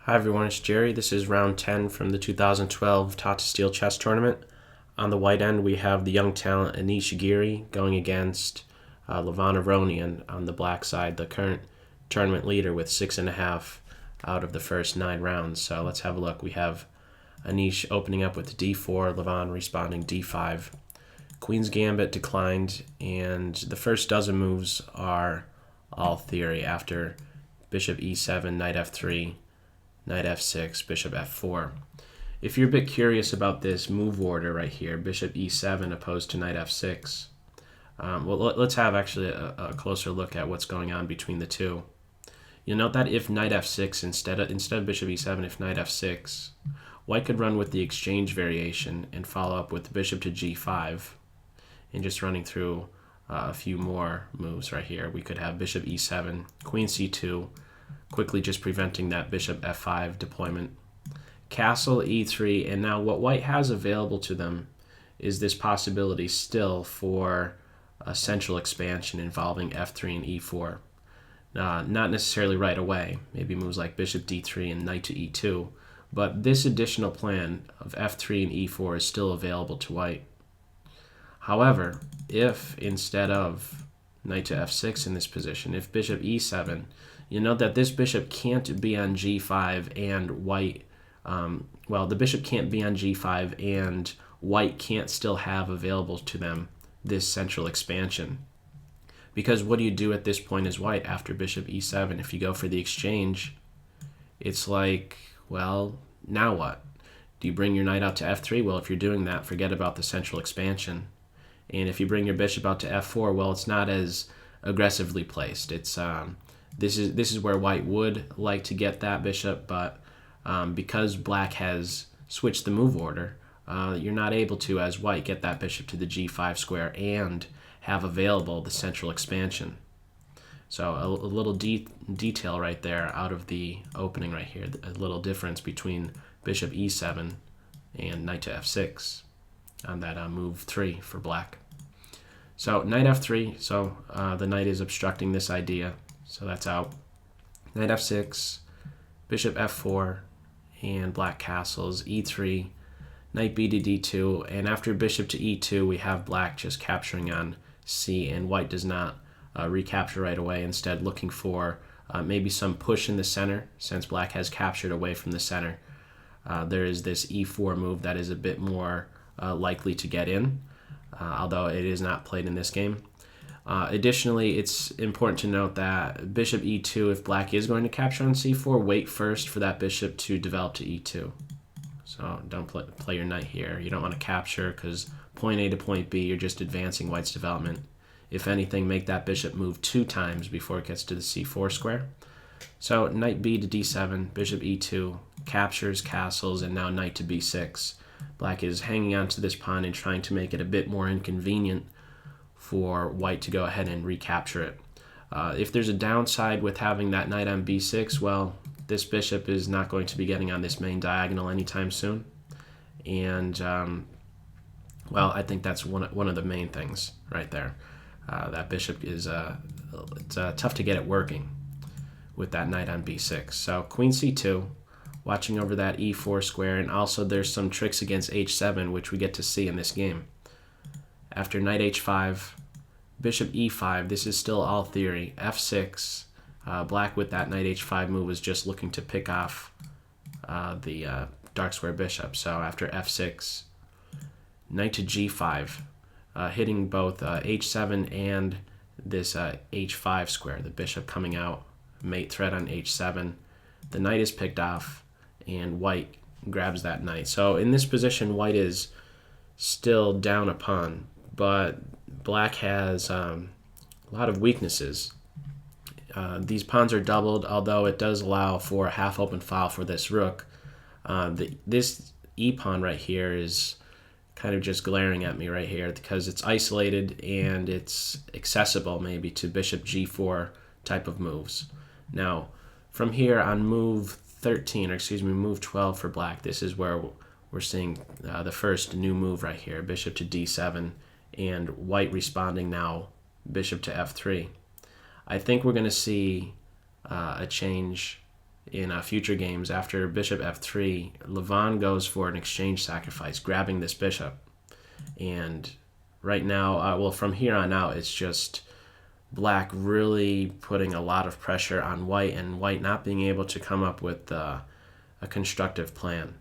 Hi everyone, it's Jerry. This is round 10 from the 2012 Tata Steel chess tournament. On the white end, we have the young talent Anish Giri going against Levon Aronian on the black side, the current tournament leader with 6.5 out of the first 9 rounds. So let's have a look. We have Anish opening up with d4, Levon responding d5. Queen's Gambit declined, and the first dozen moves are all theory after bishop e7, knight f3, knight f6, bishop f4. If you're a bit curious about this move order right here, bishop e7 opposed to knight f6, let's have actually a closer look at what's going on between the two. You'll note that if knight f6 instead of bishop e7, if knight f6, White could run with the exchange variation and follow up with bishop to g5, and just running through a few more moves right here. We could have bishop e7, queen c2, quickly just preventing that bishop f5 deployment. Castle e3, and now what White has available to them is this possibility still for a central expansion involving f3 and e4. Not necessarily right away, maybe moves like bishop d3 and knight to e2, but this additional plan of f3 and e4 is still available to White. However, if instead of knight to f6 in this position, if bishop e7, you note that this bishop can't be on g5 and White, the bishop can't be on g5 and White can't still have available to them this central expansion. Because what do you do at this point as White after bishop e7? If you go for the exchange, it's like, well, now what? Do you bring your knight out to f3? Well, if you're doing that, forget about the central expansion. And if you bring your bishop out to f4, well, it's not as aggressively placed. It's this is where White would like to get that bishop, but because Black has switched the move order, you're not able to, as White, get that bishop to the g5 square and have available the central expansion. So a little detail right there out of the opening right here, a little difference between bishop e7 and knight to f6 on that move 3 for Black. So knight f3, so the knight is obstructing this idea, so that's out. Knight f6, bishop f4, and Black castles, e3, knight b to d2, and after bishop to e2, we have Black just capturing on c, and White does not recapture right away, instead looking for maybe some push in the center, since Black has captured away from the center. There is this e4 move that is a bit more likely to get in, although it is not played in this game. Additionally, it's important to note that bishop e2, if Black is going to capture on c4, wait first for that bishop to develop to e2. So don't play your knight here. You don't want to capture because point A to point B, you're just advancing White's development. If anything, make that bishop move 2 times before it gets to the c4 square. So knight b to d7, bishop e2, captures, castles, and now knight to b6. Black is hanging on to this pawn and trying to make it a bit more inconvenient for White to go ahead and recapture it. If there's a downside with having that knight on b6, well, this bishop is not going to be getting on this main diagonal anytime soon. And, I think that's one of the main things right there. That bishop is it's tough to get it working with that knight on b6. So queen c2, watching over that e4 square, and also there's some tricks against h7 which we get to see in this game. After knight h5, bishop e5, this is still all theory. f6, Black with that knight h5 move was just looking to pick off the dark square bishop. So after f6, knight to g5, hitting both h7 and this h5 square, the bishop coming out, mate threat on h7. The knight is picked off, and White grabs that knight. So in this position, White is still down a pawn, but Black has a lot of weaknesses. These pawns are doubled, although it does allow for a half-open file for this rook. This e-pawn right here is kind of just glaring at me right here because it's isolated and it's accessible maybe to bishop g4 type of moves. Now, from here on move 12 for Black, this is where we're seeing the first new move right here, bishop to d7, and White responding now, bishop to f3. I think we're going to see a change in future games, after bishop f3, Levon goes for an exchange sacrifice, grabbing this bishop. And right now, well, from here on out, it's just black really putting a lot of pressure on white, and white not being able to come up with a constructive plan.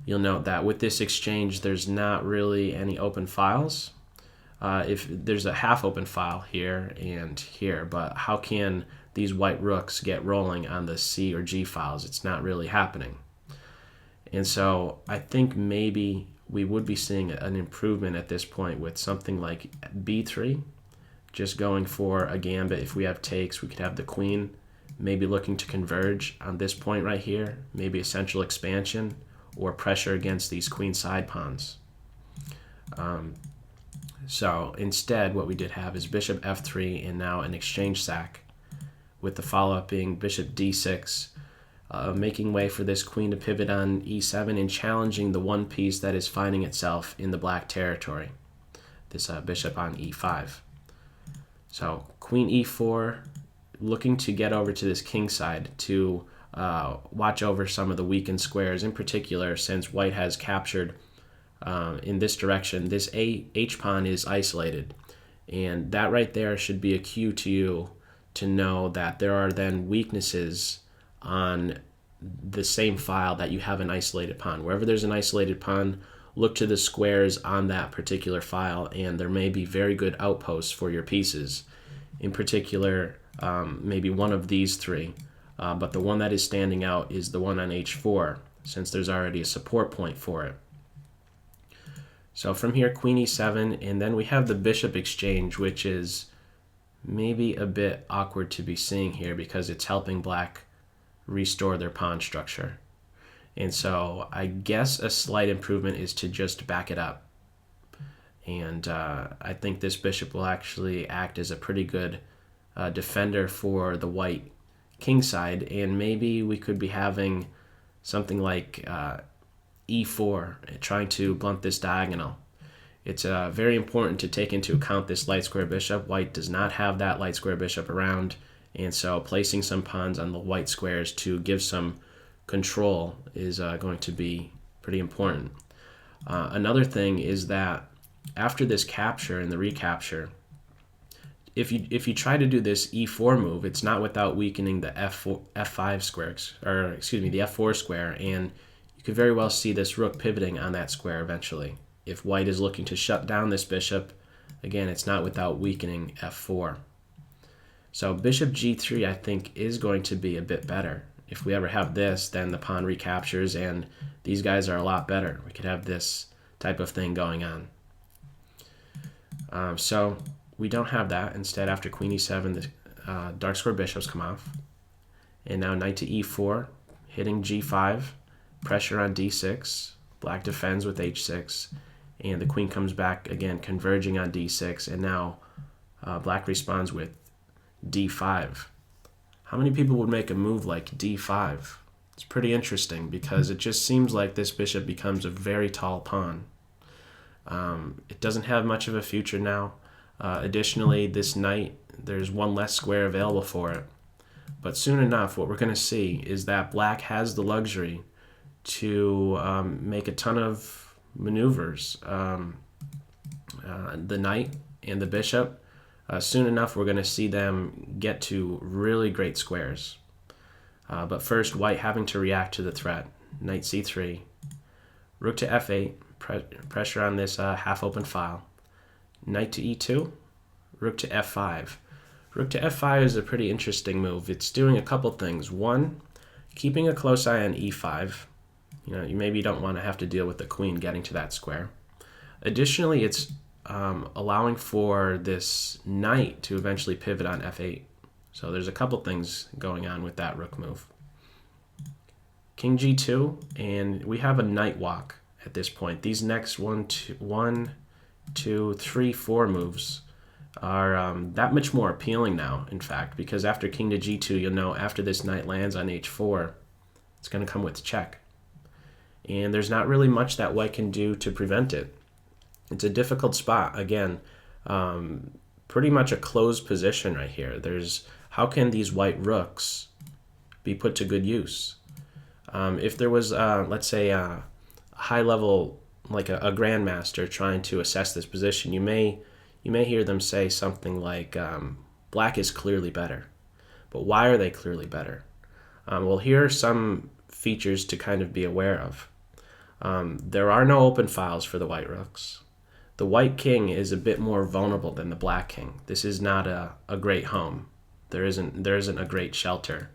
You'll note that with this exchange, there's not really any open files. If there's a half open file here and here, but how can these white rooks get rolling on the C or G files? It's not really happening. And so I think maybe we would be seeing an improvement at this point with something like B3, just going for a gambit. If we have takes, we could have the queen maybe looking to converge on this point right here, maybe a central expansion or pressure against these queen side pawns. So instead, what we did have is bishop f3 and now an exchange sack, with the follow-up being bishop d6, making way for this queen to pivot on e7 and challenging the one piece that is finding itself in the black territory, this bishop on e5. So queen e4, looking to get over to this king side to watch over some of the weakened squares, in particular since white has captured in this direction. This h-pawn is isolated, and that right there should be a cue to you to know that there are then weaknesses on the same file that you have an isolated pawn. Wherever there's an isolated pawn, look to the squares on that particular file, and there may be very good outposts for your pieces. In particular, maybe one of these three, but the one that is standing out is the one on h4, since there's already a support point for it. So from here, queen e7, and then we have the bishop exchange, which is maybe a bit awkward to be seeing here because it's helping black restore their pawn structure. And so I guess a slight improvement is to just back it up. And I think this bishop will actually act as a pretty good defender for the white king side, and maybe we could be having something like e4, trying to blunt this diagonal. It's very important to take into account this light square bishop. White does not have that light square bishop around, and so placing some pawns on the white squares to give some control is going to be pretty important. Another thing is that after this capture and the recapture, if you try to do this e4 move, it's not without weakening the f5 squares, or excuse me, the f4 square, and you could very well see this rook pivoting on that square eventually. If white is looking to shut down this bishop, again, it's not without weakening f4. So bishop g3, I think, is going to be a bit better. If we ever have this, then the pawn recaptures, and these guys are a lot better. We could have this type of thing going on. So we don't have that. Instead, after queen e7, the dark square bishops come off. And now knight to e4, hitting g5, pressure on d6. Black defends with h6, and the queen comes back again, converging on d6, and now black responds with d5. How many people would make a move like d5? It's pretty interesting because it just seems like this bishop becomes a very tall pawn. It doesn't have much of a future now. Additionally, this knight, there's one less square available for it. But soon enough, what we're going to see is that black has the luxury to make a ton of maneuvers. The knight and the bishop, soon enough we're going to see them get to really great squares. But first, white having to react to the threat. Knight c3, rook to f8, pressure on this half-open file. Knight to e2, rook to f5. Rook to f5 is a pretty interesting move. It's doing a couple things. One, keeping a close eye on e5. You maybe don't want to have to deal with the queen getting to that square. Additionally, it's allowing for this knight to eventually pivot on f8. So there's a couple things going on with that rook move. King g2, and we have a knight walk at this point. These next 1, 2, 3, 4 moves are that much more appealing now, in fact, because after king to g2, you'll know after this knight lands on h4, it's going to come with check. And there's not really much that white can do to prevent it. It's a difficult spot. Again, pretty much a closed position right here. How can these white rooks be put to good use. If there was, let's say, a high level, like a grandmaster trying to assess this position, you may hear them say something like, black is clearly better. But why are they clearly better? Well, here are some features to kind of be aware of. There are no open files for the white rooks. The white king is a bit more vulnerable than the black king. This is not a great home. There isn't a great shelter.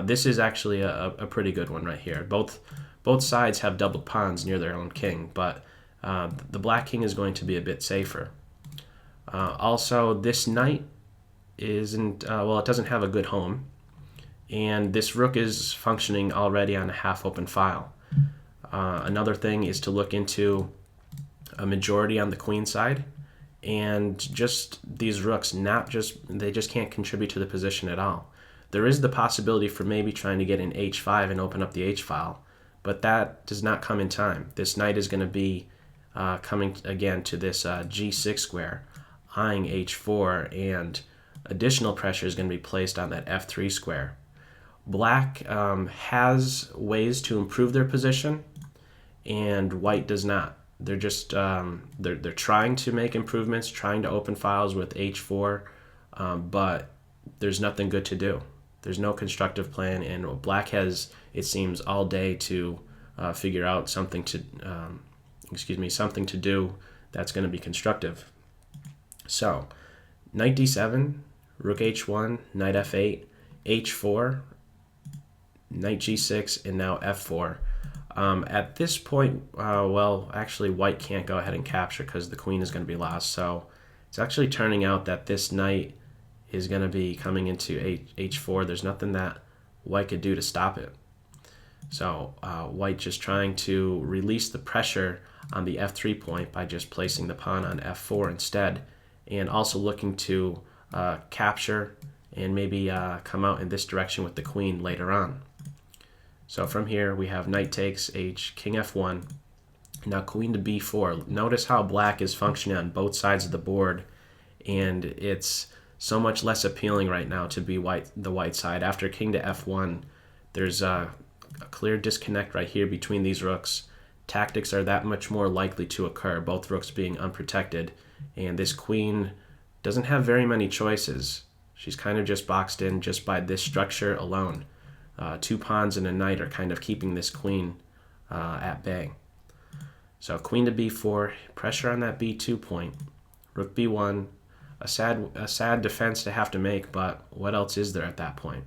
This is actually a pretty good one right here. Both sides have doubled pawns near their own king, but the black king is going to be a bit safer. Also, this knight isn't, it doesn't have a good home, and this rook is functioning already on a half-open file. Another thing is to look into a majority on the queen side, and just these rooks they just can't contribute to the position at all. There is the possibility for maybe trying to get an h5 and open up the h file, but that does not come in time. This knight is going to be coming again to this g6 square, eyeing h4, and additional pressure is going to be placed on that f3 square. Black has ways to improve their position, and white does not. They're just they're trying to make improvements, trying to open files with h4, but there's nothing good to do. There's no constructive plan, and black has, it seems, all day to figure out something to do that's going to be constructive. So, knight d7, rook h1, knight f8, h4, knight g6, and now f4. At this point, actually white can't go ahead and capture because the queen is going to be lost. So it's actually turning out that this knight is going to be coming into h4. There's nothing that white could do to stop it. So white just trying to release the pressure on the f3 point by just placing the pawn on f4 instead, and also looking to capture and maybe come out in this direction with the queen later on. So from here we have knight takes h, king f1, now queen to b4. Notice how black is functioning on both sides of the board, and it's so much less appealing right now to be the white side. After king to f1, there's a clear disconnect right here between these rooks. Tactics are that much more likely to occur, both rooks being unprotected, and this queen doesn't have very many choices. She's kind of just boxed in just by this structure alone. Two pawns and a knight are kind of keeping this queen at bay. So queen to b4, pressure on that b2 point. Rook b1, a sad defense to have to make, but what else is there at that point?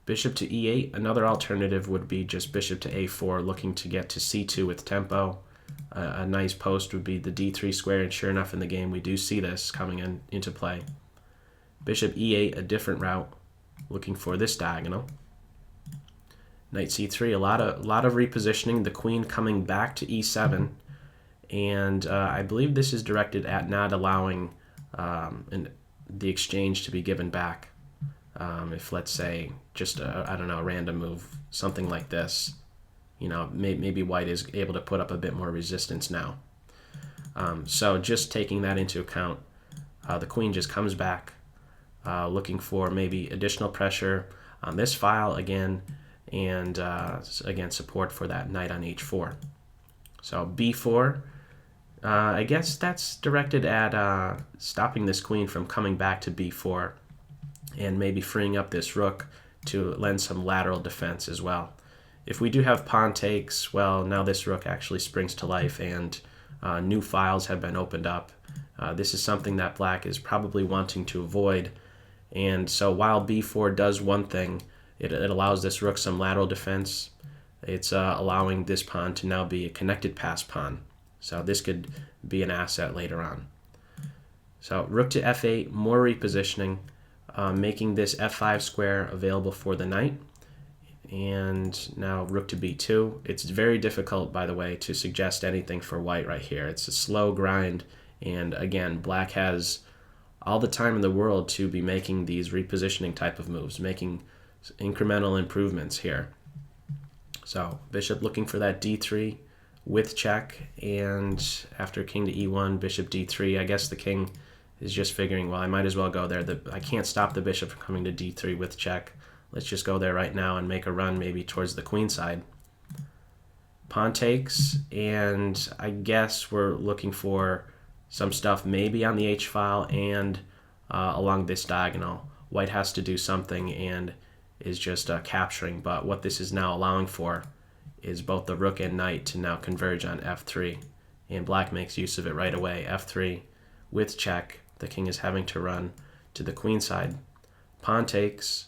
Bishop to e8, another alternative would be just bishop to a4, looking to get to c2 with tempo. A nice post would be the d3 square, and sure enough in the game we do see this coming into play. Bishop e8, a different route, looking for this diagonal. Knight c3, a lot of repositioning, the queen coming back to e7, and I believe this is directed at not allowing the exchange to be given back. If, let's say, just a random move, something like this, maybe white is able to put up a bit more resistance now. So just taking that into account, the queen just comes back, looking for maybe additional pressure on this file again, and again support for that knight on h4. So b4, I guess that's directed at stopping this queen from coming back to b4, and maybe freeing up this rook to lend some lateral defense as well. If we do have pawn takes, well, now this rook actually springs to life, and new files have been opened up. This is something that black is probably wanting to avoid, and so while b4 does one thing, it allows this rook some lateral defense. It's allowing this pawn to now be a connected pass pawn, so this could be an asset later on. So rook to f8, more repositioning, making this f5 square available for the knight, and now rook to b2. It's very difficult, by the way, to suggest anything for white right here. It's a slow grind, and again, black has all the time in the world to be making these repositioning type of moves, making incremental improvements here. So bishop looking for that d3 with check, and after king to e1, bishop d3, I guess the king is just figuring, well, I might as well go there. I can't stop the bishop from coming to d3 with check. Let's just go there right now and make a run maybe towards the queen side. Pawn takes, and I guess we're looking for some stuff maybe on the h-file and along this diagonal. White has to do something and is just capturing, but what this is now allowing for is both the rook and knight to now converge on f3, and black makes use of it right away. f3 with check. The king is having to run to the queen side. Pawn takes,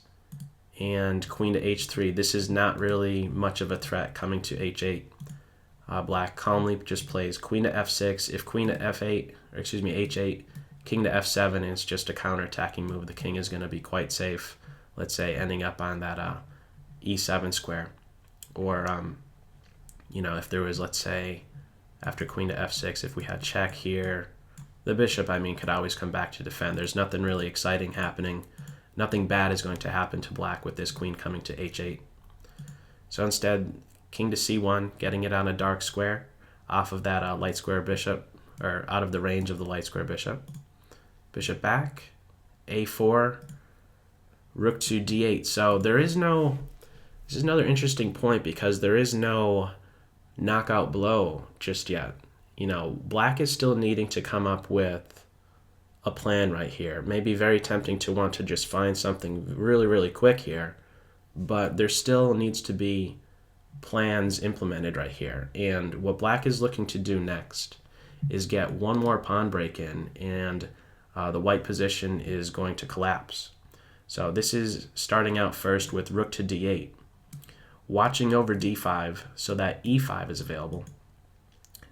and queen to h3. This is not really much of a threat coming to h8. Black calmly just plays queen to f6. If queen to f8, or excuse me, h8, king to f7, and it's just a counter-attacking move, the king is going to be quite safe, let's say ending up on that e7 square. Or, you know, if there was, let's say, after queen to f6, if we had check here, the bishop, I mean, could always come back to defend. There's nothing really exciting happening. Nothing bad is going to happen to black with this queen coming to h8. So instead, king to c1, getting it on a dark square off of that light square bishop, or out of the range of the light square bishop. Bishop back, a4, rook to d8. So there is no, this is another interesting point because there is no knockout blow just yet. You know, black is still needing to come up with a plan right here. Maybe very tempting to want to just find something really, really quick here, but there still needs to be plans implemented right here. And what black is looking to do next is get one more pawn break in, and the white position is going to collapse. So this is starting out first with rook to d8, watching over d5 so that e5 is available.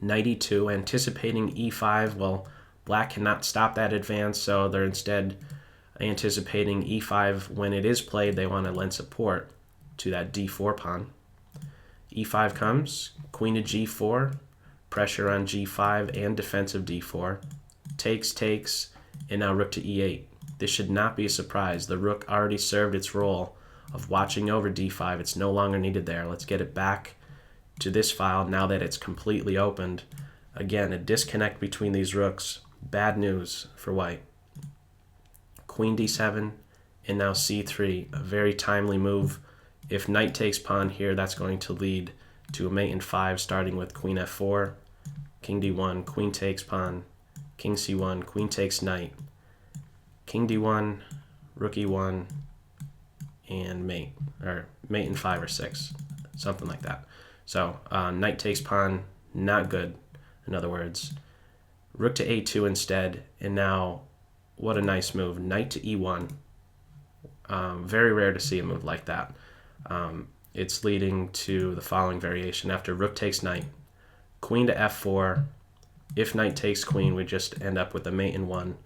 Knight e2, anticipating e5. Well, black cannot stop that advance, so they're instead anticipating e5. When it is played, they want to lend support to that d4 pawn. e5 comes, queen to g4, pressure on g5 and defensive d4. Takes, and now rook to e8. This should not be a surprise. The rook already served its role of watching over d5. It's no longer needed there. Let's get it back to this file now that it's completely opened. Again, a disconnect between these rooks. Bad news for white. Queen d7, and now c3. A very timely move. If knight takes pawn here, that's going to lead to a mate in 5, starting with queen f4, king d1, queen takes pawn, king c1, queen takes knight, king d1, rook e1, and mate, or mate in 5 or 6, something like that. So knight takes pawn, not good, in other words. Rook to a2 instead, and now what a nice move. Knight to e1. Very rare to see a move like that. It's leading to the following variation. After rook takes knight, queen to f4. If knight takes queen, we just end up with a mate in 1.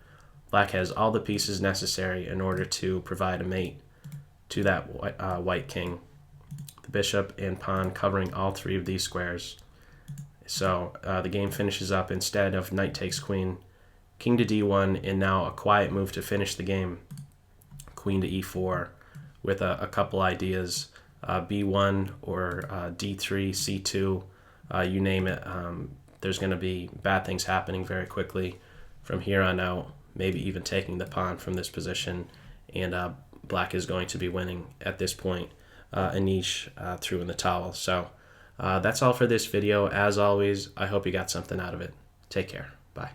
Black has all the pieces necessary in order to provide a mate to that white king. The bishop and pawn covering all 3 of these squares. So the game finishes up instead of knight takes queen, king to d1, and now a quiet move to finish the game, queen to e4, with a couple ideas, b1 or d3, c2, you name it. There's going to be bad things happening very quickly from here on out, maybe even taking the pawn from this position, and black is going to be winning at this point. Anish threw in the towel. So that's all for this video. As always, I hope you got something out of it. Take care. Bye.